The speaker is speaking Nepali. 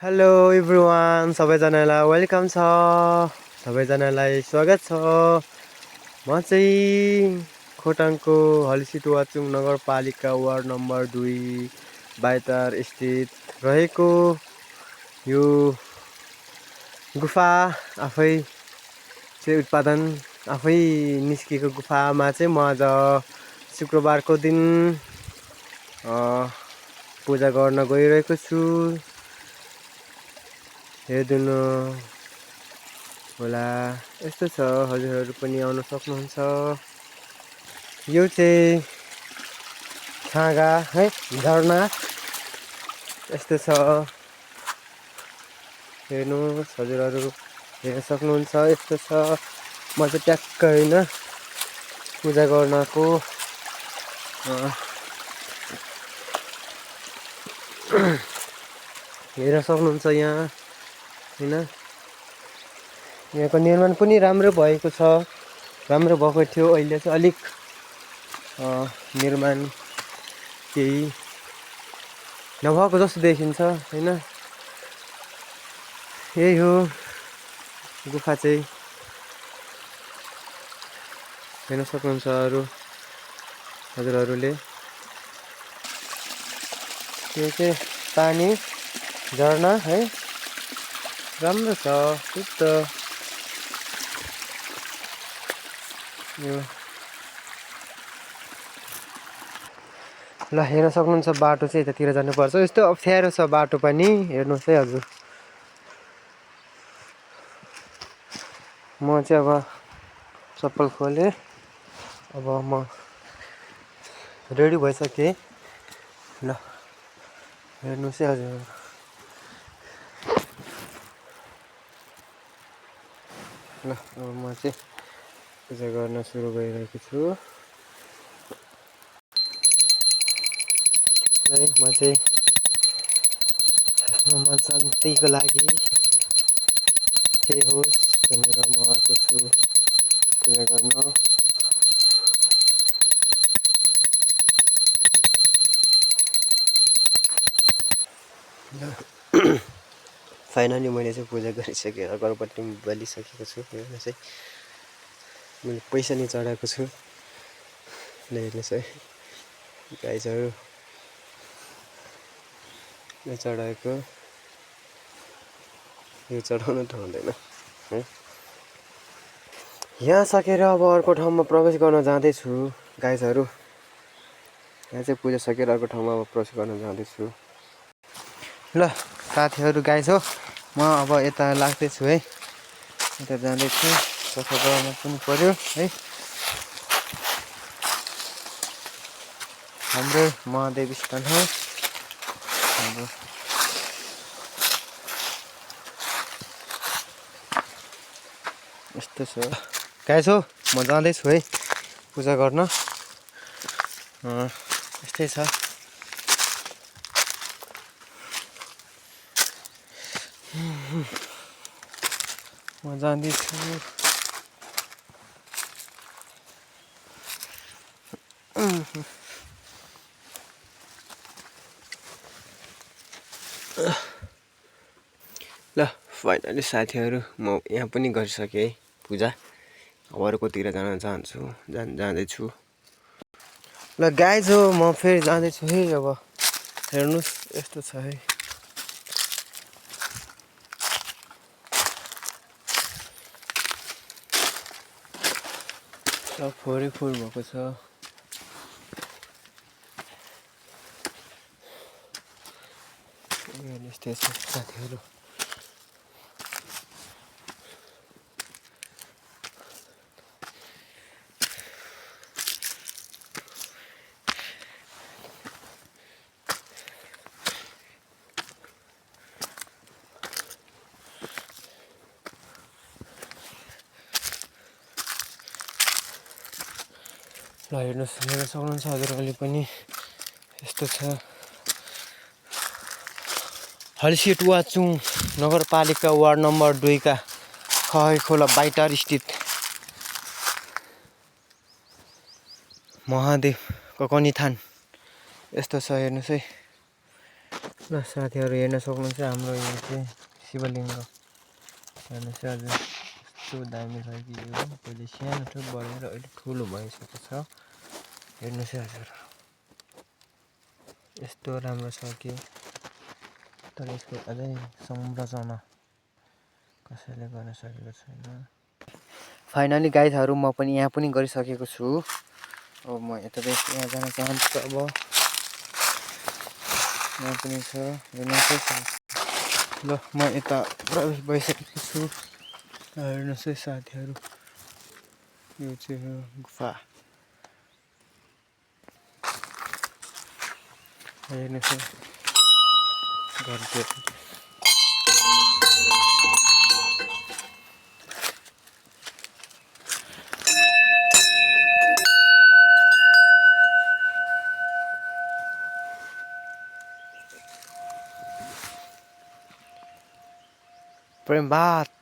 हेलो एभ्रिवान, सबैजनालाई वेलकम छ। सबैजनालाई स्वागत छ। म चाहिँ खोटाङको हलिसिटुवाचुङ नगरपालिका वार्ड नम्बर 2 बाइतार स्थित रहेको यो गुफा आफै चाहिँ उत्पादन आफै निस्केको गुफामा चाहिँ म आज शुक्रबारको दिन पूजा गर्न गइरहेको छु। हेरिदिनु होला, यस्तो छ। हजुरहरू पनि आउन सक्नुहुन्छ। यो चाहिँ छाँगा है, झरना यस्तो छ। हेर्नुहोस्, हजुरहरू हेर्न सक्नुहुन्छ। यस्तो छ। म चाहिँ ट्याक्क होइन पूजा गर्नको हेर्न सक्नुहुन्छ यहाँ होइन। यहाँको निर्माण पनि राम्रो भएको छ, राम्रो भएको थियो। अहिले चाहिँ अलिक निर्माण केही नभएको जस्तो देखिन्छ होइन। यही हो गुफा चाहिँ, हेर्न सक्नुहुन्छ हजुरहरूले। यो चाहिँ पानी झरना है, राम्रो छ शुद्ध। यो ल हेर्न सक्नुहुन्छ, बाटो चाहिँ यतातिर जानुपर्छ। यस्तो अप्ठ्यारो छ बाटो पनि, हेर्नुहोस् है हजुर। म चाहिँ अब चप्पल खोलेँ, अब म रेडी भइसकेँ। ल हेर्नुहोस् है हजुर। ल अब म चाहिँ पूजा गर्न सुरु गरिरहेको छु। है म चाहिँ आफ्नो मन शान्तिको लागि के होस् भनेर म आएको छु पूजा गर्न। फाइनली मैले चाहिँ पूजा गरिसकेर अगरबत्ती बलिसकेको छु। हेर्नुहोस् है, मैले पैसा नि चढाएको छु। ल हेर्नुहोस् है गाइजहरू, यो चढाएको, यो चढाउनु त हुँदैन है। यहाँ सकेर अब अर्को ठाउँमा प्रवेश गर्न जाँदैछु गाइजहरू। यहाँ चाहिँ पूजा सकेर अर्को ठाउँमा अब प्रवेश गर्न जाँदैछु। ल साथीहरू, गाइज हो, म अब यता लाग्दैछु है, यता जाँदैछु। सफा गर्न पनि पर्यो है। हाम्रै महादेव स्थान हो। अब यस्तो छ गाइज हो, म जाँदैछु है पूजा गर्न। यस्तै छ। म जाँदैछु। ल फाइनली साथीहरू, म यहाँ पनि गरिसकेँ है पूजा। अब अर्कोतिर जान चाहन्छु, जाँदैछु। ल गाइज हो, म फेरि जाँदैछु है। अब हेर्नुहोस्, यस्तो छ है। सब फोहोरै फोहोर भएको छ। यस्तै छ साथीहरू। ल हेर्नुहोस्, हेर्न सक्नुहुन्छ हजुरहरूले पनि। यस्तो छ हलिसिटुवाचुङ नगरपालिका वार्ड नम्बर 2 का खैखोला बाइटार स्थित महादेव ककनी थान। यस्तो छ, हेर्नुहोस् है। ल साथीहरू हेर्न सक्नुहुन्छ हाम्रो यो चाहिँ शिवलिङ्ग हेर्नुहोस् है। अझ यस्तो दामी छ कि यो पहिले सानो थियो बढेर अहिले ठुलो भइसकेको छ। हेर्नुहोस् है हजुर, यस्तो राम्रो छ कि तर यसको अझै संरचना कसैले गर्न सकेको छैन। फाइनली गाइजहरू म पनि यहाँ पनि गरिसकेको छु। अब म यतादेखि यहाँ जान चाहन्छु। अब यहाँ पनि छ हेर्नुहोस् है। ल म यता प्रवेश भइसकेको छु। हेर्नुहोस् है साथीहरू, यो चाहिँ हो गुफा। हेर्नुहोस् है घरको प्रेमबात